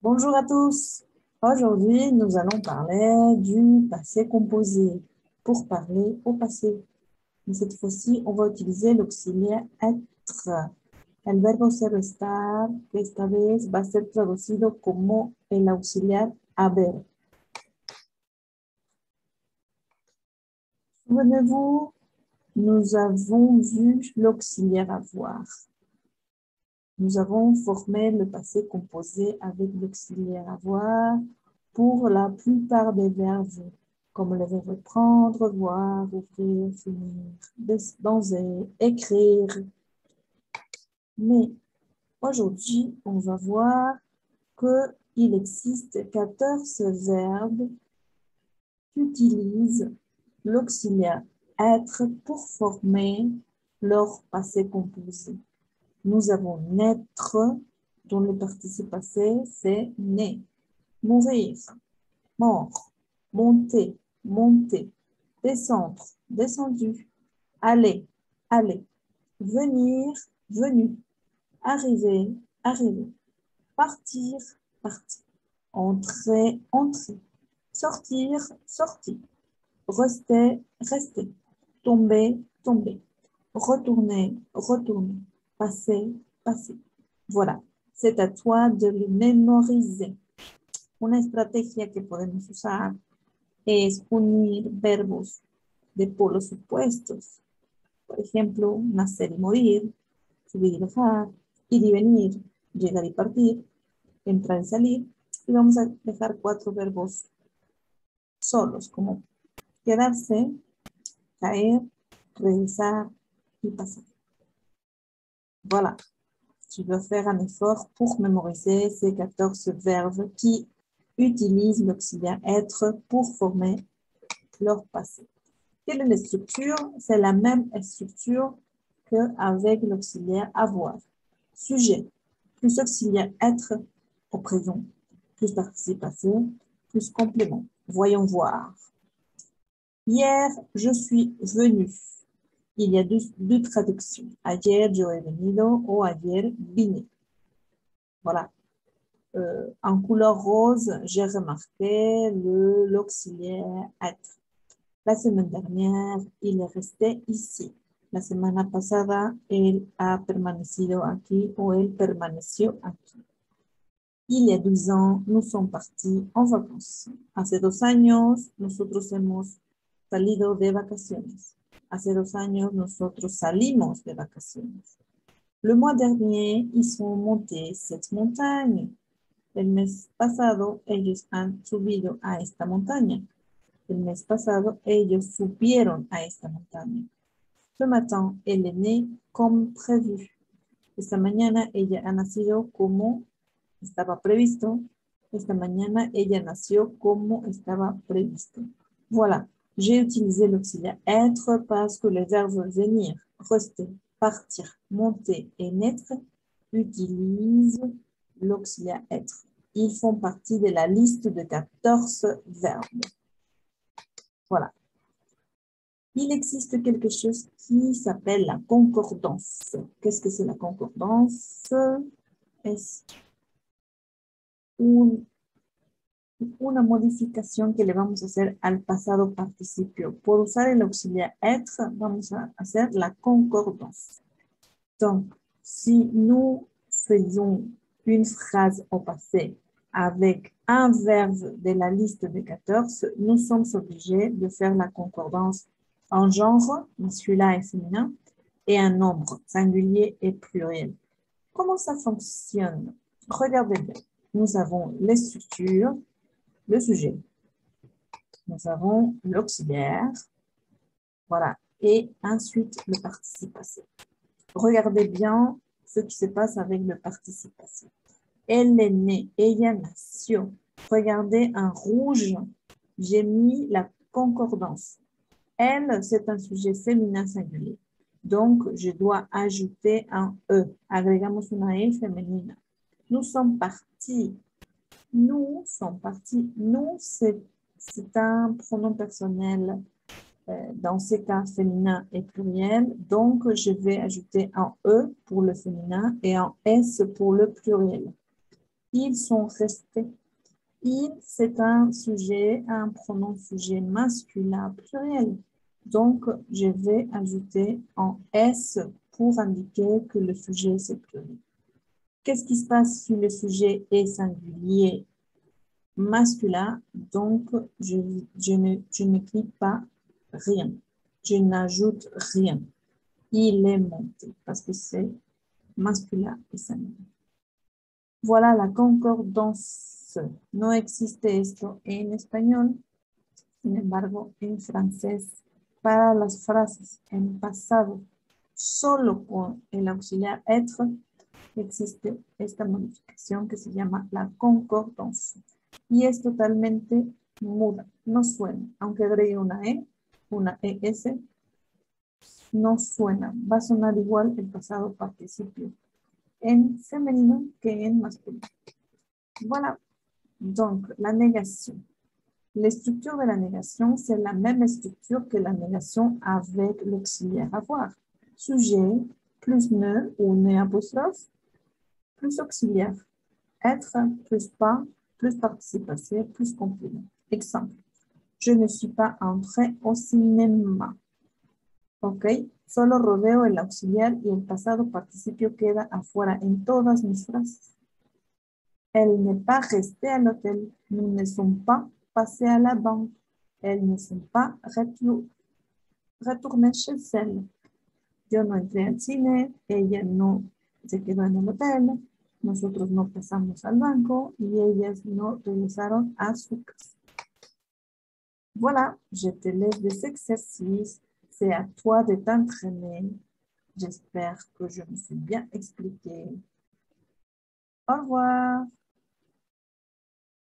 Bonjour à tous. Aujourd'hui, nous allons parler du passé composé pour parler au passé. Mais cette fois-ci, on va utiliser l'auxiliaire être. El verbo ser estar, que esta vez va a ser traducido como el auxiliar haber. Souvenez-vous, nous avons vu l'auxiliaire avoir. Nous avons formé le passé composé avec l'auxiliaire avoir pour la plupart des verbes, comme le verbe prendre, voir, ouvrir, finir, danser, écrire. Mais aujourd'hui, on va voir qu'il existe 14 verbes qui utilisent l'auxiliaire être pour former leur passé composé. Nous avons naître, dont le participe passé, c'est né. Mourir, mort. Monter, monter. Descendre, descendu. Aller, aller. Venir, venu. Arriver, arriver. Partir, partir. Entrer, entrer. Sortir, sortir. Rester, rester. Tomber, tomber. Retourner, retourner. Passer, passer. Voilà, c'est à toi de le mémoriser. Una estrategia que podemos usar es unir verbos de polos opuestos. Por ejemplo, nacer y morir, subir y bajar, ir y venir, llegar y partir, entrar y salir. Y vamos a dejar 4 verbos solos, como quedarse, caer, regresar y pasar. Voilà. Tu dois faire un effort pour mémoriser ces 14 verbes qui utilisent l'auxiliaire être pour former leur passé. Quelle est la structure? C'est la même structure qu'avec l'auxiliaire avoir. Sujet, plus auxiliaire être au présent, plus participe passé, plus complément. Voyons voir. Hier, je suis venu. Il y a deux traductions. Ayer yo he venido o ayer vine. Voilà. En couleur rose, j'ai remarqué l'auxiliaire être. La semaine dernière, il est resté ici. La semana pasada, él ha permanecido aquí o él permaneció aquí. Il y a 12 ans, nous sommes partis en vacances. Hace 2 años, nosotros hemos salido de vacaciones. Hace 2 años, nosotros salimos de vacaciones. Le mois dernier, ils sont montés cette montagne. El mes pasado, ellos han subido a esta montaña. El mes pasado, ellos subieron a esta montaña. Ce matin, elle est née comme prévu. Esta mañana, ella ha nacido como estaba previsto. Esta mañana, ella nació como estaba previsto. Voilà. J'ai utilisé l'auxiliaire être parce que les verbes venir, rester, partir, monter et naître utilisent l'auxiliaire être. Ils font partie de la liste de 14 verbes. Voilà. Il existe quelque chose qui s'appelle la concordance. Qu'est-ce que c'est la concordance? Es una modificación que le vamos a hacer al pasado participio. Por usar el auxiliar être, vamos a hacer la concordance. Donc, si nous faisons une phrase au passé avec un verbe de la liste des 14, nous sommes obligés de faire la concordance en genre, masculin et féminin, et un nombre, singulier et pluriel. Comment ça fonctionne? Regardez bien. Nous avons les structures, le sujet. Nous avons l'auxiliaire. Voilà. Et ensuite, le participe passé. Regardez bien ce qui se passe avec le participe passé. Elle est née, ella nació. Regardez en rouge, j'ai mis la concordance. Elle, c'est un sujet féminin singulier. Donc, je dois ajouter un E. Agregamos una E femenina. Nous sommes partis. Nous sommes partis. Nous, c'est un pronom personnel dans ces cas féminin et pluriel. Donc, je vais ajouter un E pour le féminin et un S pour le pluriel. Ils sont restés. Il, c'est un sujet, un pronom sujet masculin pluriel. Donc, je vais ajouter un S pour indiquer que le sujet, c'est pluriel. Qu'est-ce qui se passe si le sujet est singulier masculin? Donc, je n'écris pas rien. Je n'ajoute rien. Il est monté parce que c'est masculin et singulier. Voilà la concordance. No existe esto en español. Sin embargo, en francés, para las frases en pasado, solo con el auxiliar être, existe esta modificación que se llama la concordance. Y es totalmente muda, no suena. Aunque agregue una E, una ES, no suena. Va a sonar igual el pasado participio en femenino que en masculino. Voilà. Donc, la négation. La structure de la négation, c'est la même structure que la négation avec l'auxiliaire avoir. Sujet plus ne ou ne apostrophe plus auxiliaire. Être plus pas plus participe passé plus complément. Exemple. Je ne suis pas entré au cinéma. Ok. Solo rodeo el auxiliar y el pasado participio queda afuera en todas mis frases. Elle n'est pas restée à l'hôtel. Nous ne sommes pas passés à la banque. Elles ne sont pas retournées chez elles. Yo no entré al cine, ella no se quedó en el hotel, nosotros no pasamos al banco y ellas no regresaron a su casa. Voilà, je te laisse des exercices. C'est à toi de t'entraîner. J'espère que je me suis bien expliqué. Au revoir.